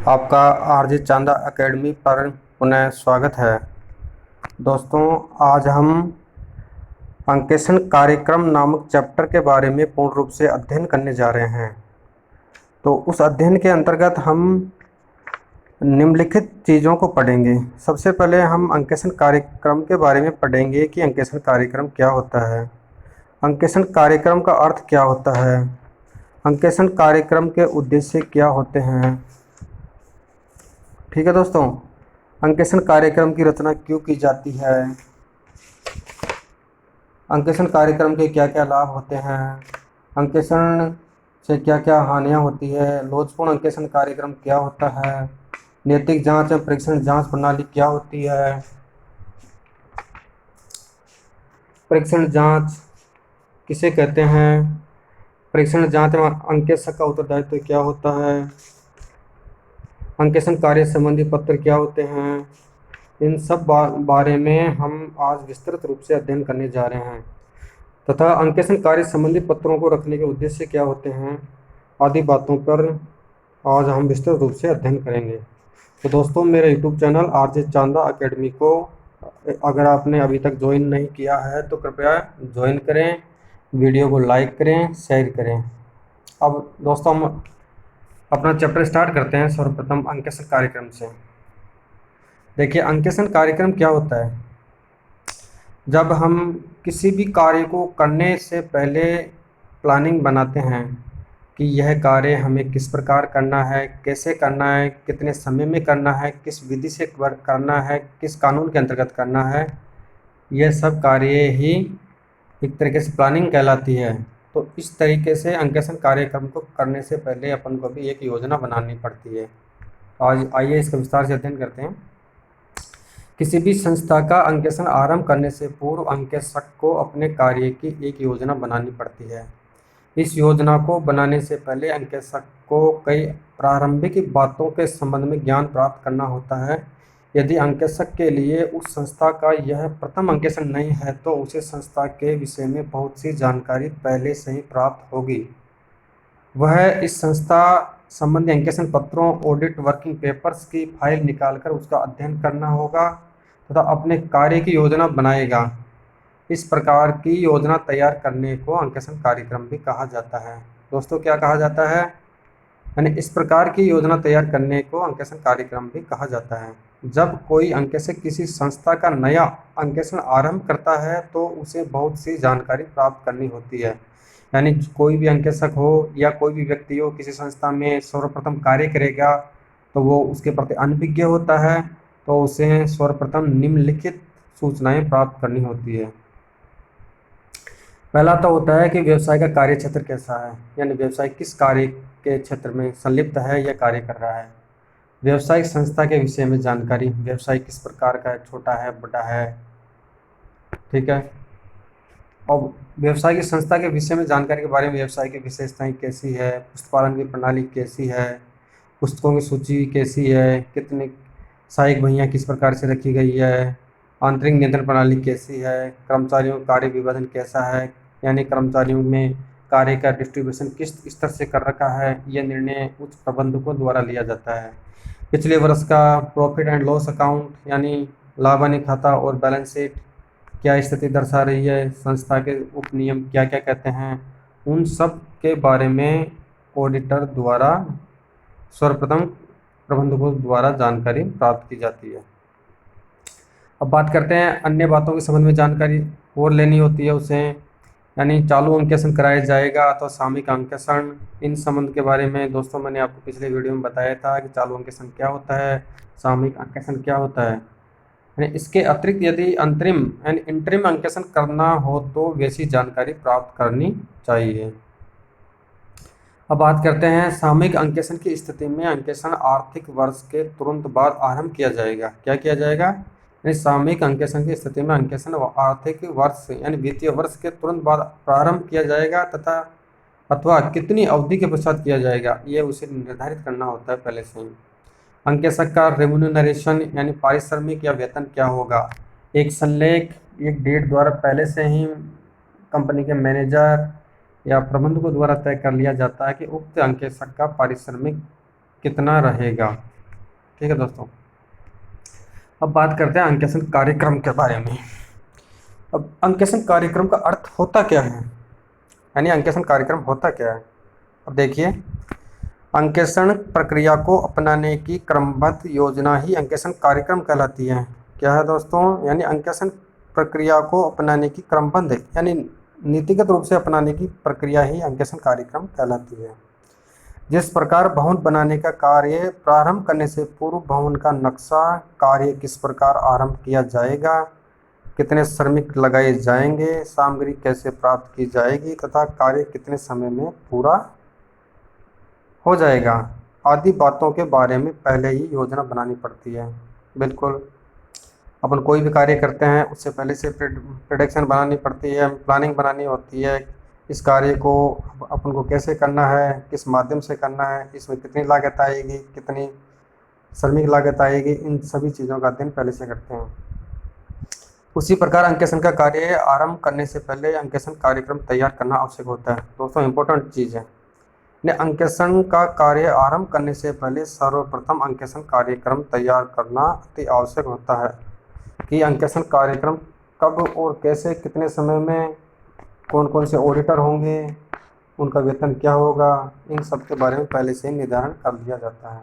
आपका आरजे चांदा एकेडमी पर पुनः स्वागत है। दोस्तों, आज हम अंकेशन कार्यक्रम नामक चैप्टर के बारे में पूर्ण रूप से अध्ययन करने जा रहे हैं। तो उस अध्ययन के अंतर्गत हम निम्नलिखित चीज़ों को पढ़ेंगे। सबसे पहले हम अंकेशन कार्यक्रम के बारे में पढ़ेंगे कि अंकेशन कार्यक्रम क्या होता है, अंकेशन कार्यक्रम का अर्थ क्या होता है, अंकेशन कार्यक्रम के उद्देश्य क्या होते हैं। ठीक है दोस्तों, अंकेशन कार्यक्रम की रचना क्यों की जाती है, अंकेशन कार्यक्रम के क्या क्या लाभ होते हैं, अंकेशन से क्या क्या हानियां होती है, लोचपूर्ण अंकेशन कार्यक्रम क्या होता है, नैतिक जांच एवं परीक्षण जांच प्रणाली क्या होती है, परीक्षण जांच किसे कहते हैं, परीक्षण जांच में अंकेशक का उत्तरदायित्व क्या होता है, अंकेशन कार्य संबंधी पत्र क्या होते हैं। इन सब बारे में हम आज विस्तृत रूप से अध्ययन करने जा रहे हैं तथा अंकेशन कार्य संबंधी पत्रों को रखने के उद्देश्य क्या होते हैं आदि बातों पर आज हम विस्तृत रूप से अध्ययन करेंगे। तो दोस्तों, मेरे यूट्यूब चैनल आरजे चांदा एकेडमी को अगर आपने अभी तक ज्वाइन नहीं किया है तो कृपया ज्वाइन करें, वीडियो को लाइक करें, शेयर करें। अब दोस्तों, हम अपना चैप्टर स्टार्ट करते हैं सर्वप्रथम अंकेशन कार्यक्रम से। देखिए, अंकेशन कार्यक्रम क्या होता है। जब हम किसी भी कार्य को करने से पहले प्लानिंग बनाते हैं कि यह कार्य हमें किस प्रकार करना है, कैसे करना है, कितने समय में करना है, किस विधि से करना है, किस कानून के अंतर्गत करना है, यह सब कार्य ही एक तरीके से प्लानिंग कहलाती है। तो इस तरीके से अंकेशन कार्यक्रम को करने से पहले अपन को भी एक योजना बनानी पड़ती है। आज आइए इसका विस्तार से अध्ययन करते हैं। किसी भी संस्था का अंकेशन आरंभ करने से पूर्व अंकेशक को अपने कार्य की एक योजना बनानी पड़ती है। इस योजना को बनाने से पहले अंकेशक को कई प्रारंभिक बातों के संबंध में ज्ञान प्राप्त करना होता है। यदि अंकेशक के लिए उस संस्था का यह प्रथम अंकेशन नहीं है तो उसे संस्था के विषय में बहुत सी जानकारी पहले से ही प्राप्त होगी। वह इस संस्था संबंधी अंकेशन पत्रों, ऑडिट वर्किंग पेपर्स की फाइल निकालकर उसका अध्ययन करना होगा तथा अपने कार्य की योजना बनाएगा। इस प्रकार की योजना तैयार करने को अंकेशन कार्यक्रम भी कहा जाता है। दोस्तों, क्या कहा जाता है, यानी इस प्रकार की योजना तैयार करने को अंकेशन कार्यक्रम भी कहा जाता है। जब कोई अंकेशक किसी संस्था का नया अंकेशन आरंभ करता है तो उसे बहुत सी जानकारी प्राप्त करनी होती है। यानी कोई भी अंकेशक हो या कोई भी व्यक्ति हो, किसी संस्था में सर्वप्रथम कार्य करेगा तो वो उसके प्रति अनभिज्ञ होता है, तो उसे सर्वप्रथम निम्नलिखित सूचनाएं प्राप्त करनी होती है। पहला तो होता है कि व्यवसाय का कार्य क्षेत्र कैसा है, यानी व्यवसाय किस कार्य के क्षेत्र में संलिप्त है या कार्य कर रहा है। व्यवसायिक संस्था के विषय में जानकारी, व्यवसाय किस प्रकार का है, छोटा है, बड़ा है, ठीक है। और व्यवसाय की संस्था के विषय में जानकारी के बारे में, व्यवसाय की विशेषताएं कैसी है, पुस्तकालय की प्रणाली कैसी है, पुस्तकों की सूची कैसी है, कितने सहायक भैया किस प्रकार से रखी गई है, आंतरिक नियंत्रण प्रणाली कैसी है, कर्मचारियों का कार्य विभाजन कैसा है, यानी कर्मचारियों में कार्य का डिस्ट्रीब्यूशन किस स्तर से कर रखा है, यह निर्णय उच्च प्रबंधकों द्वारा लिया जाता है। पिछले वर्ष का प्रॉफिट एंड लॉस अकाउंट यानी लाभ हानि खाता और बैलेंस शीट क्या स्थिति दर्शा रही है, संस्था के उपनियम क्या क्या कहते हैं, उन सब के बारे में ऑडिटर द्वारा सर्वप्रथम प्रबंधकों द्वारा जानकारी प्राप्त की जाती है। अब बात करते हैं अन्य बातों के संबंध में जानकारी और लेनी होती है उसे, यानी चालू अंकेशन कराया जाएगा अथवा सामयिक अंकेशन। इन संबंध के बारे में दोस्तों मैंने आपको पिछले वीडियो में बताया था कि चालू अंकेशन क्या होता है, सामयिक अंकेशन क्या होता है। यानी इसके अतिरिक्त यदि अंतरिम यानी इंटरिम अंकेशन करना हो तो वैसी जानकारी प्राप्त करनी चाहिए। अब बात करते हैं सामयिक अंकेशन की स्थिति में अंकेशन आर्थिक वर्ष के तुरंत बाद आरंभ किया जाएगा। क्या किया जाएगा, यानी सामयिक अंकेशन की स्थिति में अंकेशन आर्थिक वर्ष यानी वित्तीय वर्ष के तुरंत बाद प्रारंभ किया जाएगा तथा अथवा कितनी अवधि के पश्चात किया जाएगा, ये उसे निर्धारित करना होता है पहले से ही। अंकेशक का रेम्यूनरेशन यानी पारिश्रमिक या वेतन क्या होगा, एक संलेख एक डेट द्वारा पहले से ही कंपनी के मैनेजर या प्रबंधकों द्वारा तय कर लिया जाता है कि उक्त अंकेशक का पारिश्रमिक कितना रहेगा। ठीक है दोस्तों, अब बात करते हैं अंकेशन कार्यक्रम के बारे में। अब अंकेशन कार्यक्रम का अर्थ होता क्या है, यानी अंकेशन कार्यक्रम होता क्या है। अब देखिए, अंकेषण प्रक्रिया को अपनाने की क्रमबद्ध योजना ही अंकेषण कार्यक्रम कहलाती है। क्या है दोस्तों, यानी अंकेषण प्रक्रिया को अपनाने की क्रमबद्ध यानी नीतिगत रूप से अपनाने की प्रक्रिया ही अंकेषण कार्यक्रम कहलाती है। जिस प्रकार भवन बनाने का कार्य प्रारंभ करने से पूर्व भवन का नक्शा, कार्य किस प्रकार आरंभ किया जाएगा, कितने श्रमिक लगाए जाएंगे, सामग्री कैसे प्राप्त की जाएगी तथा कार्य कितने समय में पूरा हो जाएगा आदि बातों के बारे में पहले ही योजना बनानी पड़ती है। बिल्कुल, अपन कोई भी कार्य करते हैं उससे पहले से प्रेडिक्शन बनानी पड़ती है, प्लानिंग बनानी होती है। इस कार्य को अपन को कैसे करना है, किस माध्यम से करना है, इसमें कितनी लागत आएगी, कितनी श्रमिक लागत आएगी, इन सभी चीज़ों का अध्ययन पहले से करते हैं। उसी प्रकार अंकेक्षण का कार्य आरंभ करने से पहले अंकेक्षण कार्यक्रम तैयार करना आवश्यक होता है। दोस्तों, इम्पोर्टेंट चीज़ है, अंकेक्षण का कार्य आरंभ करने से पहले सर्वप्रथम अंकेक्षण कार्यक्रम तैयार करना अति आवश्यक होता है कि अंकेक्षण कार्यक्रम कब और कैसे, कितने समय में, कौन कौन से ऑडिटर होंगे, उनका वेतन क्या होगा, इन सब के बारे में पहले से निर्धारण कर लिया जाता है।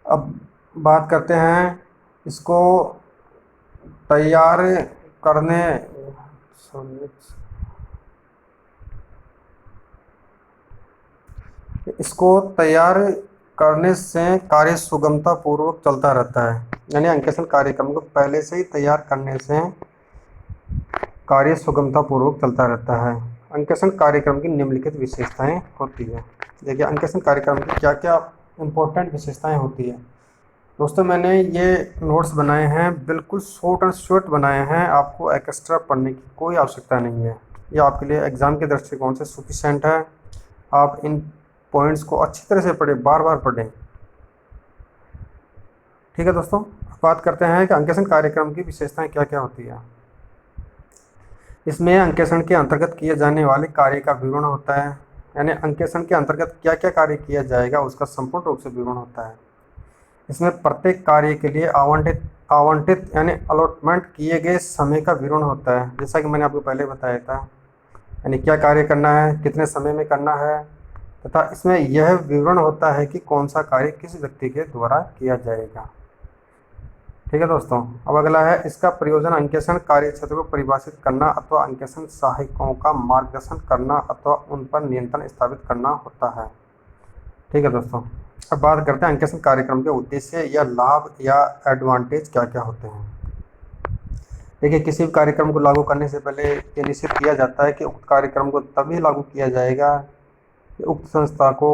अब बात करते हैं इसको तैयार करने से कार्य सुगमता पूर्वक चलता रहता है। यानी अंकेक्षण कार्यक्रम को पहले से ही तैयार करने से कार्य सुगमता पूर्वक चलता रहता है। अंकेक्षण कार्यक्रम की निम्नलिखित विशेषताएं होती है। देखिए, अंकेक्षण कार्यक्रम की क्या क्या इम्पोर्टेंट विशेषताएं होती है। दोस्तों, मैंने ये नोट्स बनाए हैं, बिल्कुल शॉर्ट एंड स्वीट बनाए हैं, आपको एक्स्ट्रा पढ़ने की कोई आवश्यकता नहीं है। ये आपके लिए एग्ज़ाम के दृष्टिकोण से सफिशिएंट है। आप इन पॉइंट्स को अच्छी तरह से पढ़ें, बार बार पढ़ें। ठीक है दोस्तों, बात करते हैं कि अंकेक्षण कार्यक्रम की विशेषताएं क्या क्या होती है। इसमें अंकेक्षण के अंतर्गत किए जाने वाले कार्य का विवरण होता है, यानी अंकेक्षण के अंतर्गत क्या क्या कार्य किया जाएगा उसका संपूर्ण रूप से विवरण होता है। इसमें प्रत्येक कार्य के लिए आवंटित यानी अलॉटमेंट किए गए समय का विवरण होता है, जैसा कि मैंने आपको पहले बताया था, यानी क्या कार्य करना है, कितने समय में करना है, तथा इसमें यह विवरण होता है कि कौन सा कार्य किस व्यक्ति के द्वारा किया जाएगा। ठीक है दोस्तों, अब अगला है इसका प्रयोजन अंकेक्षण कार्य क्षेत्र को परिभाषित करना अथवा अंकेक्षण सहायकों का मार्गदर्शन करना अथवा उन पर नियंत्रण स्थापित करना होता है। ठीक है दोस्तों, अब बात करते हैं अंकेक्षण कार्यक्रम के उद्देश्य या लाभ या एडवांटेज क्या क्या होते हैं। देखिए, किसी भी कार्यक्रम को लागू करने से पहले ये निश्चित किया जाता है कि उक्त कार्यक्रम को तभी लागू किया जाएगा कि उक्त संस्था को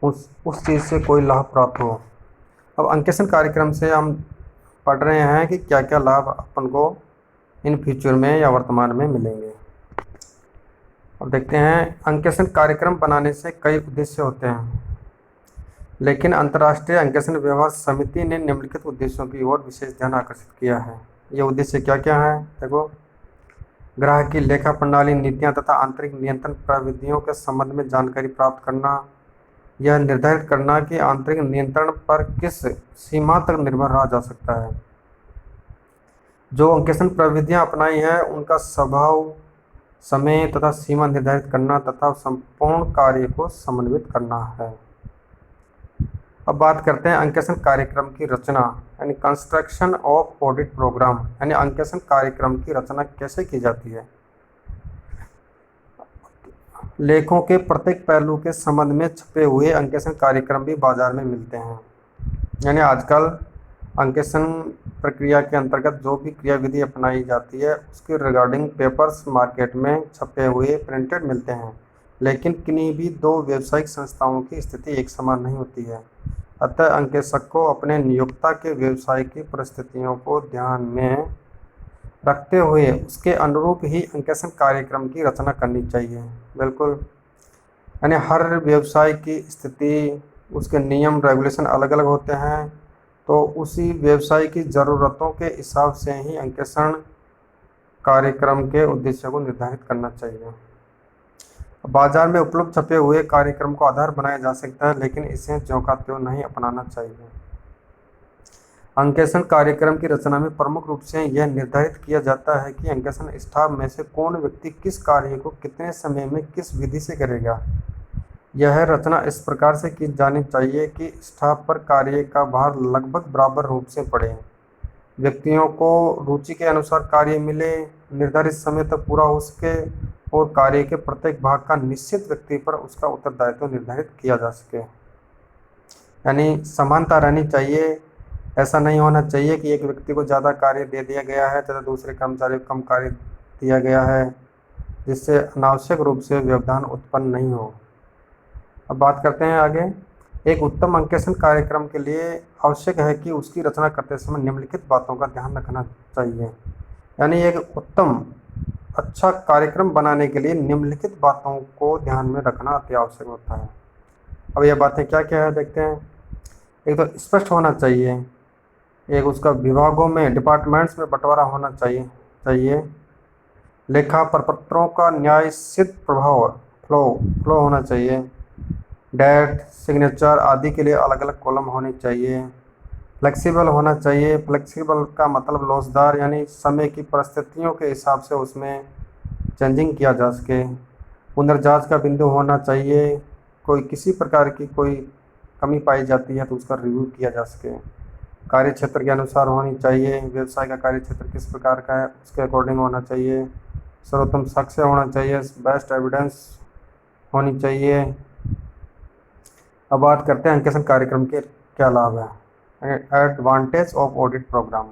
उस चीज़ से कोई लाभ प्राप्त हो। अब अंकेक्षण कार्यक्रम से हम पढ़ रहे हैं कि क्या क्या लाभ अपन को इन फ्यूचर में या वर्तमान में मिलेंगे। अब देखते हैं, अंकेक्षण कार्यक्रम बनाने से कई उद्देश्य होते हैं, लेकिन अंतर्राष्ट्रीय अंकेक्षण व्यवहार समिति ने निम्नलिखित उद्देश्यों की ओर विशेष ध्यान आकर्षित किया है। ये उद्देश्य क्या क्या है, देखो, ग्राहक की लेखा प्रणाली, नीतियां तथा आंतरिक नियंत्रण प्रविधियों के संबंध में जानकारी प्राप्त करना, यह निर्धारित करना कि आंतरिक नियंत्रण पर किस सीमा तक निर्भर रहा जा सकता है, जो अंकेक्षण प्रविधियां अपनाई हैं उनका स्वभाव, समय तथा सीमा निर्धारित करना तथा संपूर्ण कार्य को समन्वित करना है। अब बात करते हैं अंकेक्षण कार्यक्रम की रचना, यानी कंस्ट्रक्शन ऑफ ऑडिट प्रोग्राम, यानी अंकेक्षण कार्यक्रम की रचना कैसे की जाती है। लेखों के प्रत्येक पहलू के संबंध में छपे हुए अंकेक्षण कार्यक्रम भी बाजार में मिलते हैं, यानी आजकल अंकेक्षण प्रक्रिया के अंतर्गत जो भी क्रियाविधि अपनाई जाती है उसके रिगार्डिंग पेपर्स मार्केट में छपे हुए प्रिंटेड मिलते हैं, लेकिन किन्हीं भी दो व्यावसायिक संस्थाओं की स्थिति एक समान नहीं होती है। अतः अंकेक्षक को अपने नियोक्ता के व्यवसाय की परिस्थितियों को ध्यान में रखते हुए उसके अनुरूप ही अंकेक्षण कार्यक्रम की रचना करनी चाहिए। बिल्कुल, यानी हर व्यवसाय की स्थिति, उसके नियम रेगुलेशन अलग अलग होते हैं, तो उसी व्यवसाय की ज़रूरतों के हिसाब से ही अंकेक्षण कार्यक्रम के उद्देश्य को निर्धारित करना चाहिए। बाजार में उपलब्ध छपे हुए कार्यक्रम को आधार बनाया जा सकता है, लेकिन इसे ज्यों का त्यों नहीं अपनाना चाहिए। अंकेक्षण कार्यक्रम की रचना में प्रमुख रूप से यह निर्धारित किया जाता है कि अंकेक्षण स्टाफ में से कौन व्यक्ति किस कार्य को कितने समय में किस विधि से करेगा। यह रचना इस प्रकार से की जानी चाहिए कि स्टाफ पर कार्य का भार लगभग बराबर रूप से पड़े, व्यक्तियों को रुचि के अनुसार कार्य मिले, निर्धारित समय तक पूरा हो सके और कार्य के प्रत्येक भाग का निश्चित व्यक्ति पर उसका उत्तरदायित्व निर्धारित किया जा सके। यानी समानता रहनी चाहिए। ऐसा नहीं होना चाहिए कि एक व्यक्ति को ज़्यादा कार्य दे दिया गया है तथा दूसरे कर्मचारी को कम कार्य दिया गया है, जिससे अनावश्यक रूप से व्यवधान उत्पन्न नहीं हो। अब बात करते हैं आगे। एक उत्तम अंकेक्षण कार्यक्रम के लिए आवश्यक है कि उसकी रचना करते समय निम्नलिखित बातों का ध्यान रखना चाहिए। यानी एक उत्तम अच्छा कार्यक्रम बनाने के लिए निम्नलिखित बातों को ध्यान में रखना अति आवश्यक होता है। अब यह बातें क्या क्या है देखते हैं। एक तो स्पष्ट होना चाहिए, एक उसका विभागों में डिपार्टमेंट्स में बंटवारा होना चाहिए। लेखा प्रपत्रों का न्याय सिद्ध प्रभाव फ्लो होना चाहिए। डेट, सिग्नेचर आदि के लिए अलग अलग कॉलम होनी चाहिए। फ्लेक्सिबल होना चाहिए। फ्लेक्सिबल का मतलब लोचदार, यानी समय की परिस्थितियों के हिसाब से उसमें चेंजिंग किया जा सके। पुनर्जांच का बिंदु होना चाहिए, कोई किसी प्रकार की कोई कमी पाई जाती है तो उसका रिव्यू किया जा सके। कार्य क्षेत्र के अनुसार होनी चाहिए, व्यवसाय का कार्य क्षेत्र किस प्रकार का है उसके अकॉर्डिंग होना चाहिए। सर्वोत्तम साक्ष्य होना चाहिए, बेस्ट एविडेंस होनी चाहिए। अब बात करते हैं अंकेक्षण कार्यक्रम के क्या लाभ है। एडवांटेज ऑफ ऑडिट प्रोग्राम,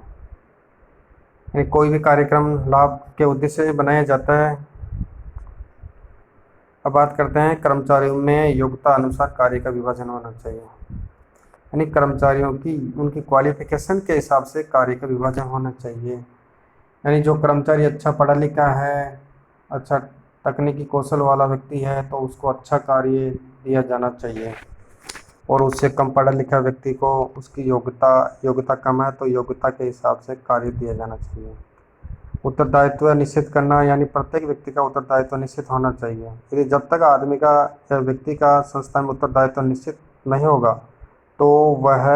यानी कोई भी कार्यक्रम लाभ के उद्देश्य से बनाया जाता है। अब बात करते हैं कर्मचारियों में योग्यता अनुसार कार्य का विभाजन होना चाहिए, यानी कर्मचारियों की उनकी क्वालिफिकेशन के हिसाब से कार्य का विभाजन होना चाहिए। यानी जो कर्मचारी अच्छा पढ़ा लिखा है, अच्छा तकनीकी कौशल वाला व्यक्ति है तो उसको अच्छा कार्य दिया जाना चाहिए, और उससे कम पढ़ा लिखा व्यक्ति को उसकी योग्यता कम है तो योग्यता के हिसाब से कार्य दिया जाना चाहिए। उत्तरदायित्व निश्चित करना, यानी प्रत्येक व्यक्ति का उत्तरदायित्व निश्चित होना चाहिए। यदि जब तक आदमी का या व्यक्ति का संस्था में उत्तरदायित्व निश्चित नहीं होगा तो वह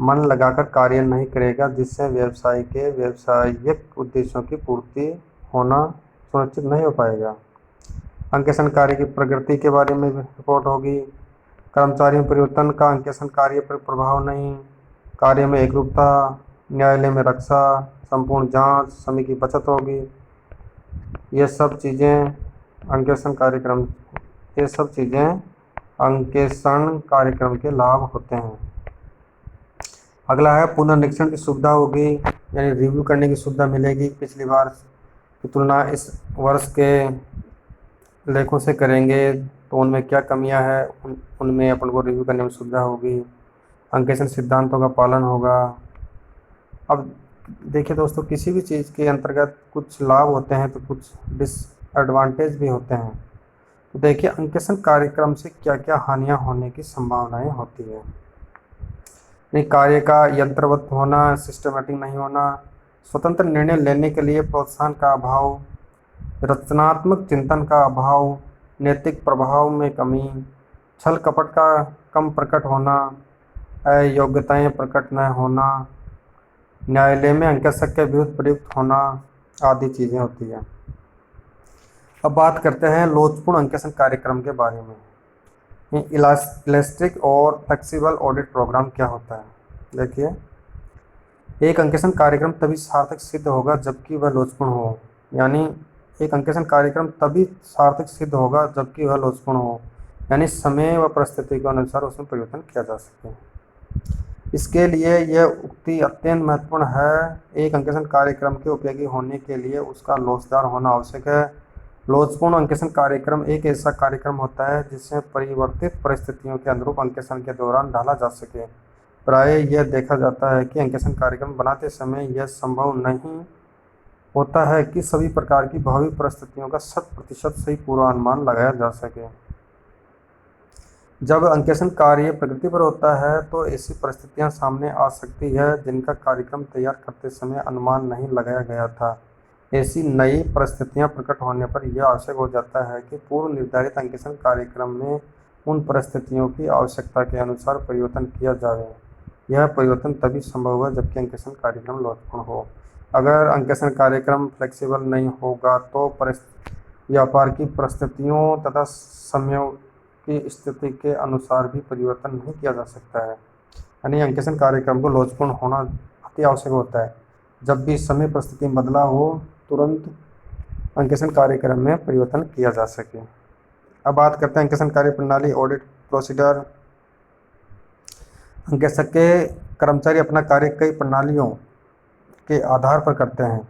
मन लगाकर कार्य नहीं करेगा, जिससे व्यवसाय के व्यावसायिक उद्देश्यों की पूर्ति होना सुनिश्चित नहीं हो पाएगा। अंकेक्षण कार्य की प्रगति के बारे में रिपोर्ट होगी। कर्मचारियों परिवर्तन का अंकेक्षण कार्य पर प्रभाव नहीं। कार्य में एकरूपता, न्यायालय में रक्षा, संपूर्ण जांच, समय की बचत होगी। ये सब चीज़ें अंकेक्षण कार्यक्रम के लाभ होते हैं। अगला है पुनर्निरीक्षण की सुविधा होगी, यानी रिव्यू करने की सुविधा मिलेगी। पिछली बार की तुलना इस वर्ष के लेखों से करेंगे तो उनमें क्या कमियां हैं उनमें अपन को रिव्यू करने में सुविधा होगी। अंकेक्षण सिद्धांतों का पालन होगा। अब देखिए दोस्तों, किसी भी चीज़ के अंतर्गत कुछ लाभ होते हैं तो कुछ डिसएडवांटेज भी होते हैं। तो देखिए अंकेक्षण कार्यक्रम से क्या क्या हानियां होने की संभावनाएं होती है। नहीं, कार्य का यंत्रवत होना, सिस्टमेटिक नहीं होना, स्वतंत्र निर्णय लेने के लिए प्रोत्साहन का अभाव, रचनात्मक चिंतन का अभाव, नैतिक प्रभाव में कमी, छल कपट का कम प्रकट होना, अयोग्यताएं प्रकट न होना, न्यायालय में अंकेक्षक के विरुद्ध प्रयुक्त होना आदि चीज़ें होती हैं। अब बात करते हैं लोचपूर्ण अंकेक्षण कार्यक्रम के बारे में। इलास्टिक और फ्लेक्सिबल ऑडिट प्रोग्राम क्या होता है। देखिए, एक अंकेक्षण कार्यक्रम तभी सार्थक सिद्ध होगा जबकि वह लोचपूर्ण हो, यानी एक अंकेक्षण कार्यक्रम तभी सार्थक सिद्ध होगा जबकि वह लोचपूर्ण हो, यानी समय व परिस्थिति के अनुसार उसमें परिवर्तन किया जा सके। इसके लिए यह उक्ति अत्यंत महत्वपूर्ण है। एक अंकेक्षण कार्यक्रम के उपयोगी होने के लिए उसका लोचदार होना आवश्यक है। लोचपूर्ण अंकेक्षण कार्यक्रम एक ऐसा कार्यक्रम होता है जिससे परिवर्तित परिस्थितियों के अनुरूप अंकेक्षण के दौरान ढाला जा सके। प्रायः यह देखा जाता है कि अंकेक्षण कार्यक्रम बनाते समय यह संभव नहीं होता है कि सभी प्रकार की भावी परिस्थितियों का 100% सही पूर्वानुमान लगाया जा सके। जब अंकेक्षण कार्य प्रगति पर होता है तो ऐसी परिस्थितियां सामने आ सकती है जिनका कार्यक्रम तैयार करते समय अनुमान नहीं लगाया गया था। ऐसी नई परिस्थितियां प्रकट होने पर यह आवश्यक हो जाता है कि पूर्व निर्धारित अंकेक्षण कार्यक्रम में उन परिस्थितियों की आवश्यकता के अनुसार परिवर्तन किया जाए। यह परिवर्तन तभी संभव होगा जबकि अंकेक्षण कार्यक्रम लचीला हो। अगर अंकेक्षण कार्यक्रम फ्लेक्सिबल नहीं होगा तो व्यापार की परिस्थितियों तथा समय की स्थिति के अनुसार भी परिवर्तन नहीं किया जा सकता है। यानी अंकेक्षण कार्यक्रम को लचीला होना अति आवश्यक होता है। जब भी समय परिस्थिति में बदलाव हो तुरंत अंकेक्षण कार्यक्रम में परिवर्तन किया जा सके। अब बात करते हैं अंकेक्षण कार्य प्रणाली, ऑडिट प्रोसीजर। अंकेक्षक के कर्मचारी अपना कार्य कई प्रणालियों के आधार पर करते हैं।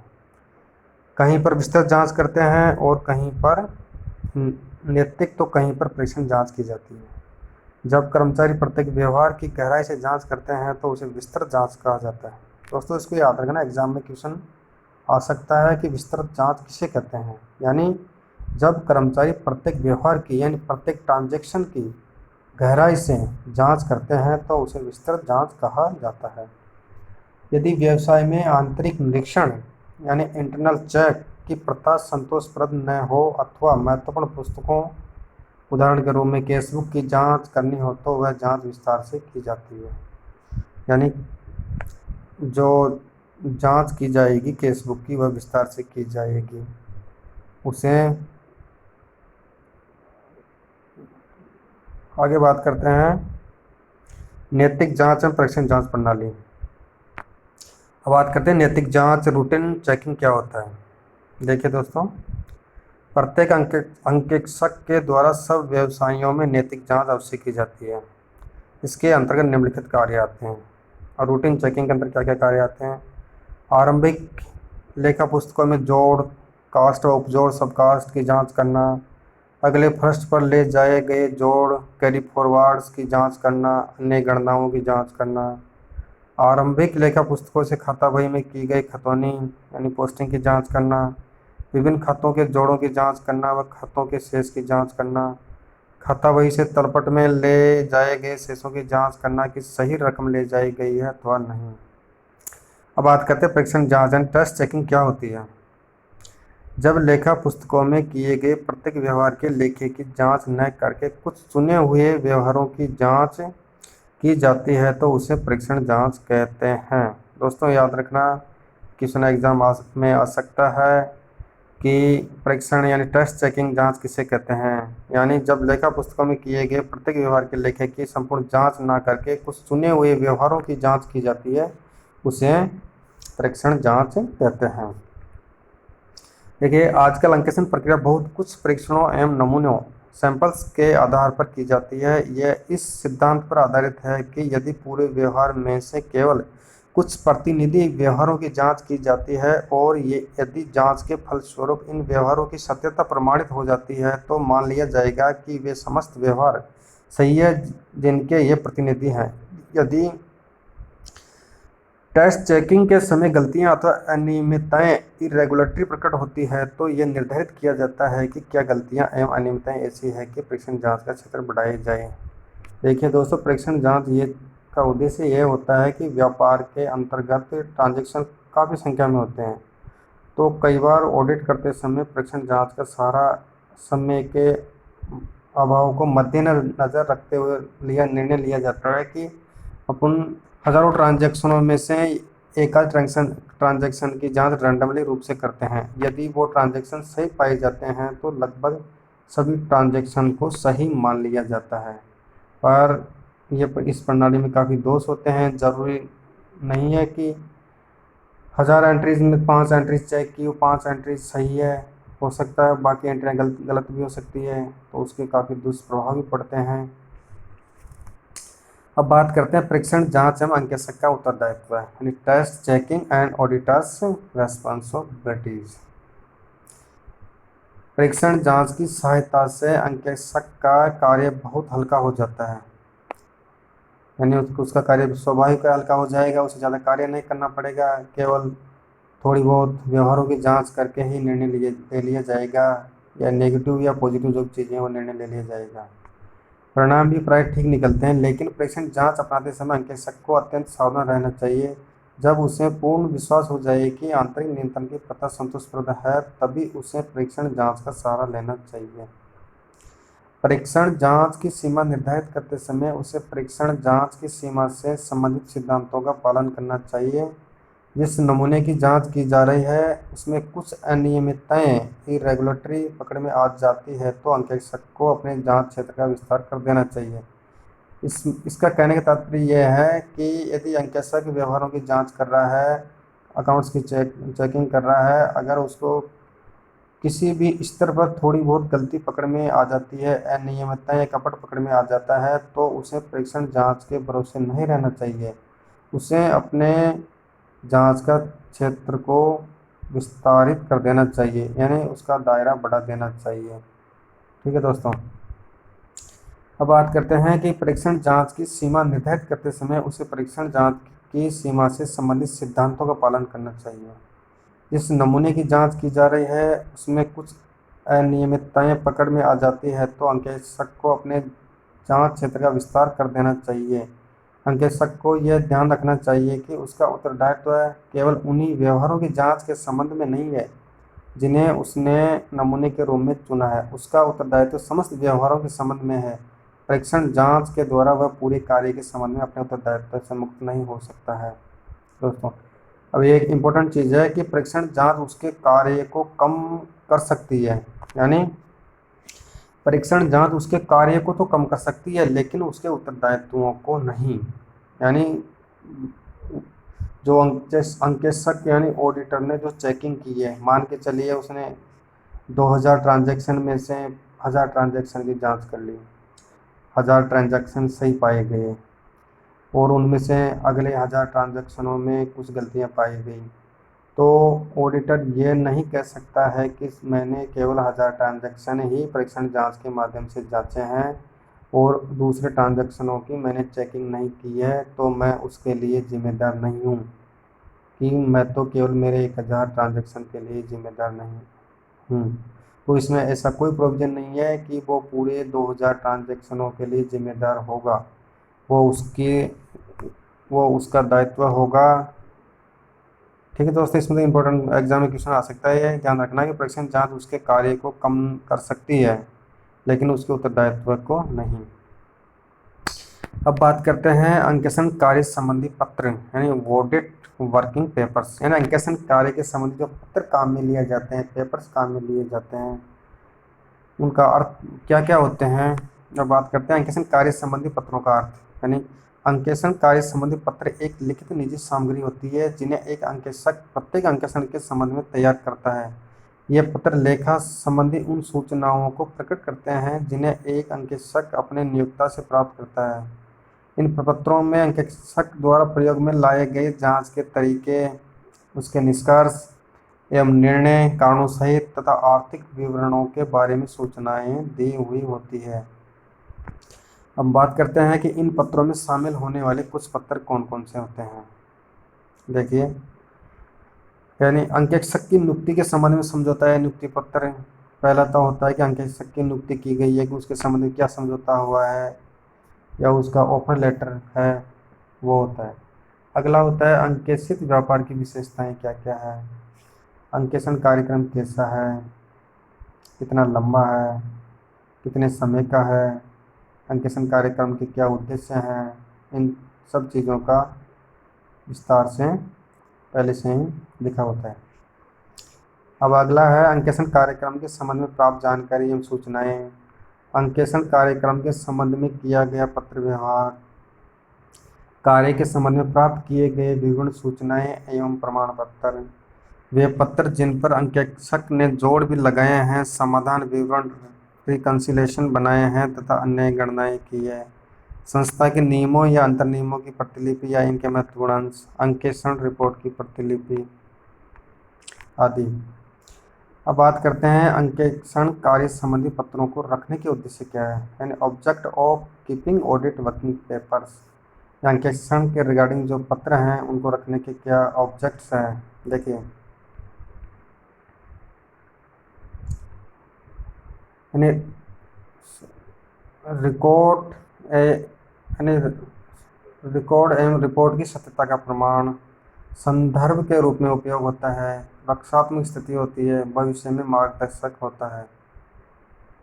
कहीं पर विस्तृत जांच करते हैं और कहीं पर नैतिक तो कहीं पर परीक्षण जांच की जाती है। जब कर्मचारी प्रत्येक व्यवहार की गहराई से जांच करते हैं तो उसे विस्तृत जांच कहा जाता है। दोस्तों इसको याद रखना, एग्जाम में क्वेश्चन आ सकता है कि विस्तृत जांच किसे कहते हैं। यानी जब कर्मचारी प्रत्येक व्यवहार की यानी प्रत्येक ट्रांजैक्शन की गहराई से जांच करते हैं तो उसे विस्तृत जांच कहा जाता है। यदि व्यवसाय में आंतरिक निरीक्षण यानी इंटरनल चेक की प्रथा संतोषप्रद न हो अथवा महत्वपूर्ण पुस्तकों उदाहरण के रूप में केसबुक की जांच करनी हो तो वह जांच विस्तार से की जाती है। यानी जो जांच की जाएगी केसबुक की वह विस्तार से की जाएगी। उसे आगे बात करते हैं नैतिक जांच एवं परीक्षण जांच प्रणाली। अब बात करते हैं नैतिक जांच रूटीन चेकिंग क्या होता है। देखिए दोस्तों, प्रत्येक अंकेक्षक के द्वारा सब व्यवसायों में नैतिक जांच अवश्य की जाती है। इसके अंतर्गत निम्नलिखित कार्य आते हैं। और रूटीन चेकिंग के अंदर क्या क्या कार्य आते हैं। आरंभिक लेखा पुस्तकों में जोड़, कास्ट व उपजोड़, सबकास्ट की जांच करना, अगले पृष्ठ पर ले जाए गए जोड़, कैरी फॉरवर्ड्स की जांच करना, अन्य गणनाओं की जांच करना। आरंभिक लेखा पुस्तकों से खाता बही में की गई खतौनी यानी पोस्टिंग की जांच करना, विभिन्न खातों के जोड़ों की जांच करना व खातों के शेष की जांच करना, खाता बही से तलपट में ले जाए गए शेषों की जांच करना कि सही रकम ले जाई गई है अथवा नहीं। अब बात करते हैं परीक्षण जांच एंड टेस्ट चेकिंग क्या होती है। जब लेखा पुस्तकों में किए गए प्रत्येक व्यवहार के लेखे की जांच न करके कुछ चुने हुए व्यवहारों की जांच की जाती है तो उसे परीक्षण जांच कहते हैं। दोस्तों याद रखना, क्वेश्चन एग्जाम में आ सकता है कि परीक्षण यानी टेस्ट चेकिंग जांच किसे कहते हैं। यानी जब लेखा पुस्तकों में किए गए प्रत्येक व्यवहार के लेखे की संपूर्ण जांच ना करके कुछ चुने हुए व्यवहारों की जांच की जाती है उसे परीक्षण जांच कहते हैं। देखिए आजकल अंकेक्षण प्रक्रिया बहुत कुछ परीक्षणों एवं नमूनों सैंपल्स के आधार पर की जाती है। यह इस सिद्धांत पर आधारित है कि यदि पूरे व्यवहार में से केवल कुछ प्रतिनिधि व्यवहारों की जांच की जाती है और ये यदि जांच के फलस्वरूप इन व्यवहारों की सत्यता प्रमाणित हो जाती है तो मान लिया जाएगा कि वे समस्त व्यवहार सही है जिनके ये प्रतिनिधि हैं। यदि टेस्ट चेकिंग के समय गलतियां अथवा अनियमितताएं इरेगुलरिटी प्रकट होती है तो यह निर्धारित किया जाता है कि क्या गलतियां एवं अनियमितताएं ऐसी है कि परीक्षण जांच का क्षेत्र बढ़ाया जाए। देखिए दोस्तों, परीक्षण जांच ये का उद्देश्य यह होता है कि व्यापार के अंतर्गत ट्रांजैक्शन काफ़ी संख्या में होते हैं तो कई बार ऑडिट करते समय परीक्षण जांच का सारा समय के अभाव को मद्देनजर रखते हुए निर्णय लिया जाता है कि अपन हज़ारों ट्रांजैक्शनों में से एक आध ट्रांजैक्शन की जांच रैंडमली रूप से करते हैं। यदि वो ट्रांजैक्शन सही पाए जाते हैं तो लगभग सभी ट्रांजैक्शन को सही मान लिया जाता है। पर इस प्रणाली में काफ़ी दोष होते हैं। ज़रूरी नहीं है कि 1000 एंट्रीज में 5 एंट्रीज चेक की, 5 एंट्रीज सही है, हो सकता है बाकी एंट्रियाँ गलत भी हो सकती है, तो उसके काफ़ी दुष्प्रभाव भी पड़ते हैं। अब बात करते हैं परीक्षण जांच एवं अंकेक्षक का उत्तरदायित्व यानी test checking and auditors responsibilities. परीक्षण जांच की सहायता से अंकेक्षक का कार्य बहुत हल्का हो जाता है। यानी उसका कार्य स्वाभाविक हल्का हो जाएगा, उसे ज़्यादा कार्य नहीं करना पड़ेगा, केवल थोड़ी बहुत व्यवहारों की जांच करके ही निर्णय ले लिया जाएगा या नेगेटिव या पॉजिटिव जो चीज़ें वो निर्णय ले लिया जाएगा। परिणाम भी प्राय ठीक निकलते हैं। लेकिन परीक्षण जांच अपनाते समय अंकेक्षक को अत्यंत सावधान रहना चाहिए। जब उसे पूर्ण विश्वास हो जाए कि आंतरिक नियंत्रण की प्रथा संतोषप्रद है, तभी उसे परीक्षण जांच का सहारा लेना चाहिए। परीक्षण जांच की सीमा निर्धारित करते समय उसे परीक्षण जांच की सीमा से संबंधित सिद्धांतों का पालन करना चाहिए। जिस नमूने की जांच की जा रही है उसमें कुछ अनियमितताएं इरेगुलेटरी पकड़ में आ जाती है तो अंकेक्षक को अपने जांच क्षेत्र का विस्तार कर देना चाहिए। इसका कहने का तात्पर्य यह है कि यदि अंकेक्षक व्यवहारों की जांच कर रहा है, अकाउंट्स की चेकिंग कर रहा है, अगर उसको किसी भी स्तर पर थोड़ी बहुत गलती पकड़ में आ जाती है, अनियमितता या कपट पकड़ में आ जाता है, तो उसे परीक्षण जांच के भरोसे नहीं रहना चाहिए। उसे अपने जांच का क्षेत्र को विस्तारित कर देना चाहिए, यानी उसका दायरा बढ़ा देना चाहिए। ठीक है दोस्तों, अब बात करते हैं कि परीक्षण जांच की सीमा निर्धारित करते समय उसे परीक्षण जांच की सीमा से संबंधित सिद्धांतों का पालन करना चाहिए। जिस नमूने की जांच की जा रही है उसमें कुछ अनियमितताएं पकड़ में आ जाती है तो अंकेक्षक को अपने जांच क्षेत्र का विस्तार कर देना चाहिए। अंकेक्षक को यह ध्यान रखना चाहिए कि उसका उत्तरदायित्व केवल उन्हीं व्यवहारों की जांच के संबंध में नहीं है जिन्हें उसने नमूने के रूप में चुना है, उसका उत्तरदायित्व समस्त व्यवहारों के संबंध में है। परीक्षण जांच के द्वारा वह पूरे कार्य के संबंध में अपने उत्तरदायित्व से मुक्त नहीं हो सकता है। दोस्तों, अब ये एक इम्पोर्टेंट चीज़ है कि परीक्षण जांच उसके कार्य को कम कर सकती है, यानी परीक्षण जांच उसके कार्य को तो कम कर सकती है लेकिन उसके उत्तरदायित्वों को नहीं। यानी जो अंकेक्षक यानी ऑडिटर ने जो चेकिंग की है, मान के चलिए उसने 2000 ट्रांजैक्शन में से 1000 ट्रांजैक्शन की जांच कर ली, 1000 ट्रांजैक्शन सही पाए गए और उनमें से अगले 1000 ट्रांजैक्शनों में कुछ गलतियां पाई गई, तो ऑडिटर ये नहीं कह सकता है कि मैंने केवल 1000 ट्रांजैक्शन ही परीक्षण जांच के माध्यम से जांचे हैं और दूसरे ट्रांजैक्शनों की मैंने चेकिंग नहीं की है, तो मैं उसके लिए जिम्मेदार नहीं हूँ कि मैं तो केवल मेरे 1000 ट्रांजैक्शन के लिए जिम्मेदार नहीं हूँ। तो इसमें ऐसा कोई प्रोविज़न नहीं है कि वो पूरे 2000 ट्रांजैक्शनों के लिए जिम्मेदार होगा, वो उसका दायित्व होगा। ठीक है दोस्तों, इसमें तो इम्पोर्टेंट एग्जाम में क्वेश्चन आ सकता है, ये ध्यान रखना कि परीक्षण जांच उसके कार्य को कम कर सकती है लेकिन उसके उत्तरदायित्व को नहीं। अब बात करते हैं अंकेक्षण कार्य संबंधी पत्र यानी ऑडिट वर्किंग पेपर्स, यानी अंकेक्षण कार्य के संबंधी जो पत्र काम में लिए जाते हैं, पेपर्स काम में लिए जाते हैं, उनका अर्थ क्या क्या होते हैं। जब बात करते हैं अंकेक्षण कार्य संबंधी पत्रों का अर्थ, यानी अंकेक्षण कार्य संबंधी पत्र एक लिखित निजी सामग्री होती है जिन्हें एक अंकेक्षक प्रत्येक अंकेक्षण के संबंध में तैयार करता है। यह पत्र लेखा संबंधी उन सूचनाओं को प्रकट करते हैं जिन्हें एक अंकेक्षक अपने नियोक्ता से प्राप्त करता है। इन प्रपत्रों में अंकेक्षक द्वारा प्रयोग में लाए गए जांच के तरीके, उसके निष्कर्ष एवं निर्णय, कारणों सहित तथा आर्थिक विवरणों के बारे में सूचनाएं दी हुई होती है। अब बात करते हैं कि इन पत्रों में शामिल होने वाले कुछ पत्र कौन कौन से होते हैं। देखिए, यानी अंकेक्षक की नियुक्ति के संबंध में समझौता या नियुक्ति पत्र। पहला तो होता है कि अंकेक्षक की नियुक्ति की गई है कि उसके संबंध में क्या समझौता हुआ है या उसका ऑफर लेटर है, वो होता है। अगला होता है अंकेक्षित व्यापार की विशेषताएं क्या क्या है, अंकेक्षण कार्यक्रम कैसा है, कितना लंबा है, कितने समय का है, अंकेक्षण कार्यक्रम के क्या उद्देश्य हैं, इन सब चीज़ों का विस्तार से पहले से ही लिखा होता है। अब अगला है अंकेक्षण कार्यक्रम के संबंध में प्राप्त जानकारी एवं सूचनाएं, अंकेक्षण कार्यक्रम के संबंध में किया गया पत्र व्यवहार, कार्य के संबंध में प्राप्त किए गए विवरण, सूचनाएं एवं प्रमाण पत्र, वे पत्र जिन पर अंकेक्षक ने जोड़ भी लगाए हैं, समाधान विवरण, रिकंसिलेशन बनाए हैं तथा अन्य गणनाएं की है, संस्था के नियमों या अंतर्नियमों की प्रतिलिपि या इनके महत्वपूर्ण अंश, अंकेक्षण रिपोर्ट की प्रतिलिपि आदि। अब बात करते हैं अंकेक्षण कार्य संबंधी पत्रों को रखने के उद्देश्य क्या है, यानी object of keeping audit working papers. अंकेक्षण के रिगार्डिंग जो पत्र हैं उनको रखने के क्या ऑब्जेक्ट्स हैं। देखिए, यानी रिकॉर्ड यानी रिकॉर्ड एवं रिपोर्ट की सत्यता का प्रमाण, संदर्भ के रूप में उपयोग होता है, रक्षात्मक स्थिति होती है, भविष्य में मार्गदर्शक होता है।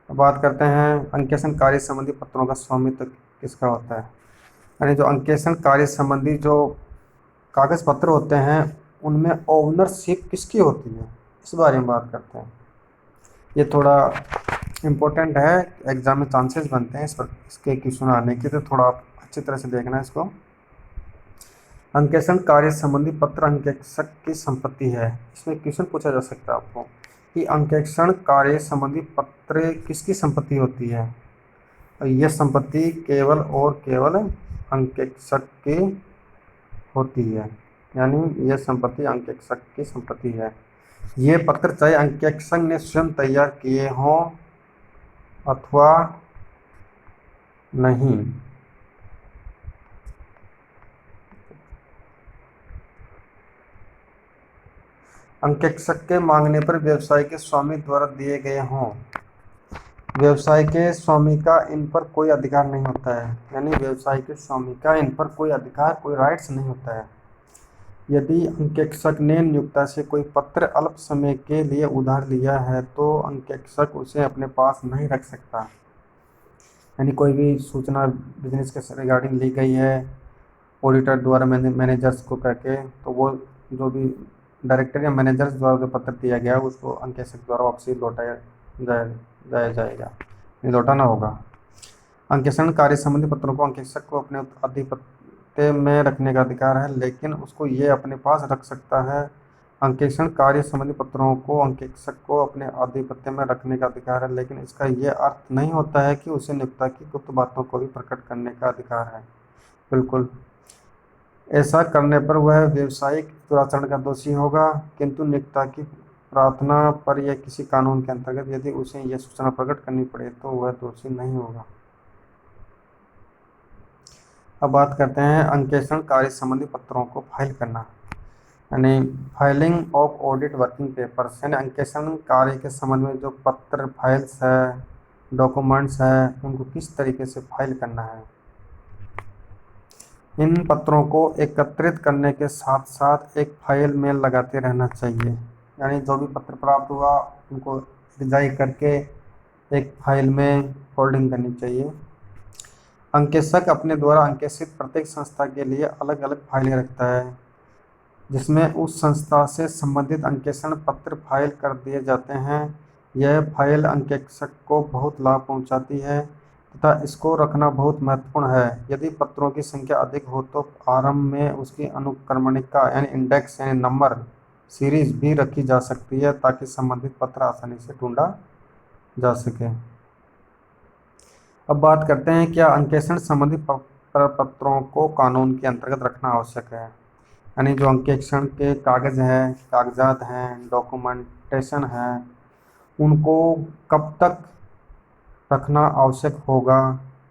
अब बात करते हैं अंकेक्षण कार्य संबंधी पत्रों का स्वामित्व किसका होता है। यानी जो अंकेक्षण कार्य संबंधी जो कागज पत्र होते हैं उनमें ओनरशिप किसकी होती है, इस बारे में बात करते हैं। ये थोड़ा इम्पोर्टेंट है, एग्जाम में चांसेस बनते हैं इस पर इसके क्वेश्चन आने के, तो थोड़ा आप अच्छी तरह से देखना है इसको। अंकेक्षण कार्य संबंधी पत्र अंकेक्षक की संपत्ति है। इसमें क्वेश्चन पूछा जा सकता है आपको कि अंकेक्षण कार्य संबंधी पत्र किसकी संपत्ति होती है। यह संपत्ति केवल और केवल अंकेक्षक की होती है, यानी यह संपत्ति अंकेक्षक की संपत्ति है। ये पत्र चाहे अंकेक्षक ने स्वयं तैयार किए हों अथवा नहीं। अंकेक्षक के मांगने पर व्यवसाय के स्वामी द्वारा दिए गए हों। व्यवसाय के स्वामी का इन पर कोई अधिकार नहीं होता है, यानी व्यवसाय के स्वामी का इन पर कोई अधिकार, कोई राइट्स नहीं होता है। यदि अंकेक्षक ने नियोक्ता से कोई पत्र अल्प समय के लिए उधार लिया है तो अंकेक्षक उसे अपने पास नहीं रख सकता। यानी कोई भी सूचना बिजनेस के रिगार्डिंग ली गई है ऑडिटर द्वारा मैनेजर्स को करके, तो वो जो भी डायरेक्टर या मैनेजर्स द्वारा जो पत्र दिया गया उसको अंकेक्षक द्वारा वापसी लौटाया जाएगा, लौटाना होगा। अंकेक्षण कार्य संबंधी पत्रों को अंकेक्षक को अपने आधिपत्य में रखने का अधिकार है, लेकिन उसको ये अपने पास रख सकता है। अंकेक्षण कार्य संबंधी पत्रों को अंकेक्षक को अपने आधिपत्य में रखने का अधिकार है, लेकिन इसका यह अर्थ नहीं होता है कि उसे नियोक्ता की गुप्त बातों को भी प्रकट करने का अधिकार है। बिल्कुल, ऐसा करने पर वह व्यावसायिक दुराचरण का दोषी होगा, किंतु नियोक्ता की प्रार्थना पर या किसी कानून के अंतर्गत यदि उसे यह सूचना प्रकट करनी पड़े तो वह दोषी नहीं होगा। अब बात करते हैं अंकेक्षण कार्य संबंधी पत्रों को फाइल करना, यानी filing of audit working papers. यानी अंकेक्षण कार्य के संबंध में जो पत्र, फाइल्स है, डॉक्यूमेंट्स है, उनको किस तरीके से फाइल करना है। इन पत्रों को एकत्रित करने के साथ साथ एक फाइल में लगाते रहना चाहिए, यानी जो भी पत्र प्राप्त हुआ उनको डिजाइन करके एक फाइल में फोल्डिंग करनी चाहिए। अंकेक्षक अपने द्वारा अंकेक्षित प्रत्येक संस्था के लिए अलग अलग फाइलें रखता है, जिसमें उस संस्था से संबंधित अंकेक्षण पत्र फाइल कर दिए जाते हैं। यह फाइल अंकेक्षक को बहुत लाभ पहुंचाती है तथा इसको रखना बहुत महत्वपूर्ण है। यदि पत्रों की संख्या अधिक हो तो आरंभ में उसकी अनुक्रमणिका यानी इंडेक्स यानी नंबर सीरीज भी रखी जा सकती है ताकि संबंधित पत्र आसानी से ढूंढा जा सके। अब बात करते हैं क्या अंकेक्षण संबंधी पत्रों को कानून के अंतर्गत रखना आवश्यक है। यानी जो अंकेक्षण के कागजात हैं, डॉक्यूमेंटेशन है, उनको कब तक रखना आवश्यक होगा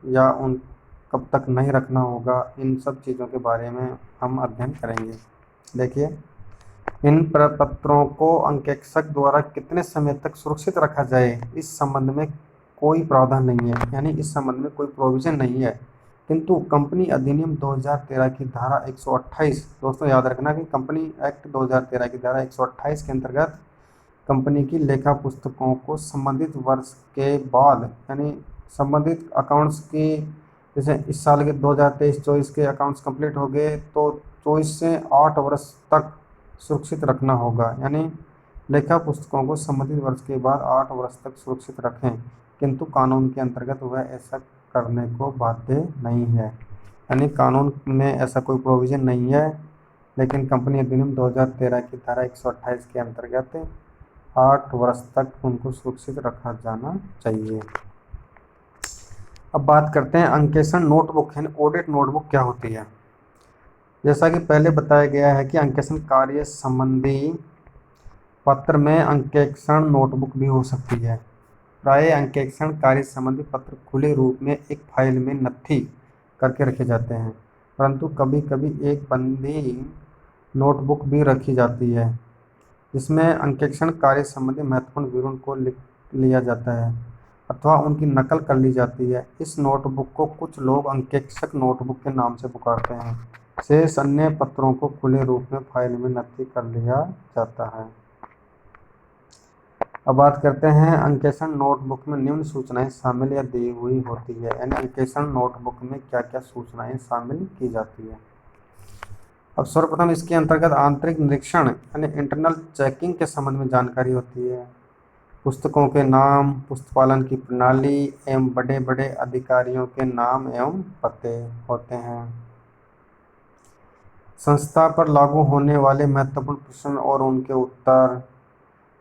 या उन कब तक नहीं रखना होगा, इन सब चीज़ों के बारे में हम अध्ययन करेंगे। देखिए, इन प्रपत्रों को अंकेक्षक द्वारा कितने समय तक सुरक्षित रखा जाए इस संबंध में कोई प्रावधान नहीं है, यानी इस संबंध में कोई प्रोविज़न नहीं है। किंतु कंपनी अधिनियम 2013 की धारा 128, दोस्तों याद रखना कि कंपनी एक्ट 2013 की धारा 128 के अंतर्गत कंपनी की लेखा पुस्तकों को संबंधित वर्ष के बाद, यानी संबंधित अकाउंट्स की, जैसे इस साल के 2023-24 के अकाउंट्स कंप्लीट हो गए तो 24 से 8 वर्ष तक सुरक्षित रखना होगा। यानी लेखा पुस्तकों को संबंधित वर्ष के बाद 8 वर्ष तक सुरक्षित रखें, किंतु कानून के अंतर्गत वह ऐसा करने को बाध्य नहीं है। यानी कानून में ऐसा कोई प्रोविज़न नहीं है, लेकिन कंपनी अधिनियम 2013 की धारा 128 के अंतर्गत 8 वर्ष तक उनको सुरक्षित रखा जाना चाहिए। अब बात करते हैं अंकेक्षण नोटबुक यानी ऑडिट नोटबुक क्या होती है। जैसा कि पहले बताया गया है कि अंकेक्षण कार्य संबंधी पत्र में अंकेक्षण नोटबुक भी हो सकती है। प्राय अंकेक्षण कार्य संबंधी पत्र खुले रूप में एक फाइल में नत्थी करके रखे जाते हैं, परंतु कभी कभी एक बंदी नोटबुक भी रखी जाती है जिसमें अंकेक्षण कार्य संबंधी महत्वपूर्ण विवरण को लिख लिया जाता है अथवा उनकी नकल कर ली जाती है। इस नोटबुक को कुछ लोग अंकेक्षक नोटबुक के नाम से पुकारते हैं। शेष अन्य पत्रों को खुले रूप में फाइल में नकदी कर लिया जाता है। अब बात करते हैं अंकेक्षण नोटबुक में निम्न सूचनाएं शामिल या दी हुई होती है, यानी अंकेक्षण नोटबुक में क्या क्या सूचनाएं शामिल की जाती है। अब सर्वप्रथम इसके अंतर्गत आंतरिक निरीक्षण यानी इंटरनल चेकिंग के संबंध में जानकारी होती है। पुस्तकों के नाम, पुस्तकालय की प्रणाली एवं बड़े बड़े अधिकारियों के नाम एवं पते होते हैं। संस्था पर लागू होने वाले महत्वपूर्ण प्रश्न और उनके उत्तर,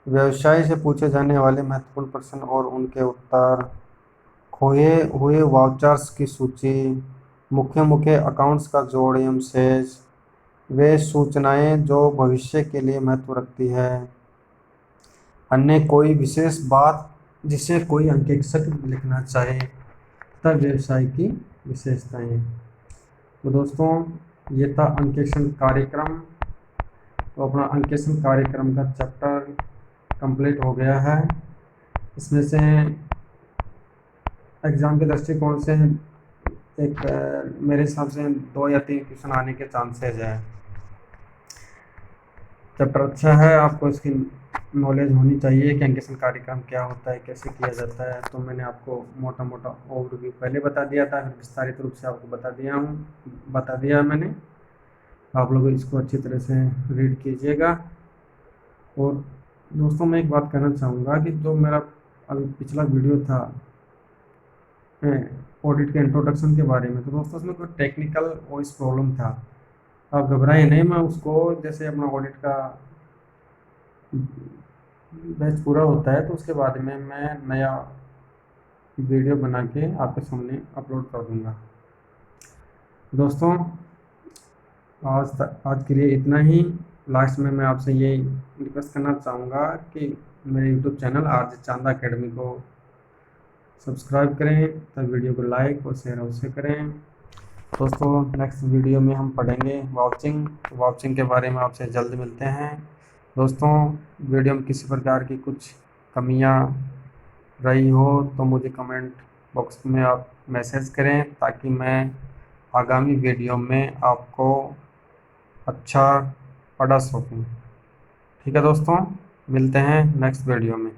व्यवसाय से पूछे जाने वाले महत्वपूर्ण प्रश्न और उनके उत्तर, खोए हुए वाउचर्स की सूची, मुख्य मुख्य अकाउंट्स का जोड़ एवं शेष, वे सूचनाएं जो भविष्य के लिए महत्व रखती है, अन्य कोई विशेष बात जिसे कोई अंकेक्षक लिखना चाहे, तथा व्यवसाय की विशेषताएं। तो दोस्तों ये था अंकेक्षण कार्यक्रम। तो अपना अंकेक्षण कार्यक्रम का चैप्टर कंप्लीट हो गया है। इसमें से एग्ज़ाम के दृष्टिकोण से मेरे हिसाब से 2 या 3 क्वेश्चन आने के चांसेज है। चैप्टर अच्छा है, आपको इसकी नॉलेज होनी चाहिए कि अंकेक्षण कार्यक्रम क्या होता है, कैसे किया जाता है। तो मैंने आपको मोटा मोटा ओवरव्यू पहले बता दिया था, फिर विस्तारित रूप से आपको बता दिया मैंने। आप लोग इसको अच्छी तरह से रीड कीजिएगा। और दोस्तों मैं एक बात कहना चाहूँगा कि जो मेरा अभी पिछला वीडियो था ऑडिट के इंट्रोडक्शन के बारे में, तो दोस्तों उसमें कोई टेक्निकल वॉइस प्रॉब्लम था। आप घबराइए नहीं, मैं उसको जैसे अपना ऑडिट का बैच पूरा होता है तो उसके बाद में मैं नया वीडियो बना के आपके सामने अपलोड कर दूँगा। दोस्तों आज के लिए इतना ही। लास्ट में मैं आपसे ये रिक्वेस्ट करना चाहूँगा कि मेरे यूट्यूब चैनल आरजे चांदा अकेडमी को सब्सक्राइब करें, तब वीडियो को लाइक और शेयर अवश्य करें। दोस्तों नेक्स्ट वीडियो में हम पढ़ेंगे वाउचिंग के बारे में। आपसे जल्द मिलते हैं। दोस्तों वीडियो में किसी प्रकार की कुछ कमियां रही हो तो मुझे कमेंट बॉक्स में आप मैसेज करें, ताकि मैं आगामी वीडियो में आपको अच्छा पढ़ा सकूं। ठीक है दोस्तों, मिलते हैं नेक्स्ट वीडियो में।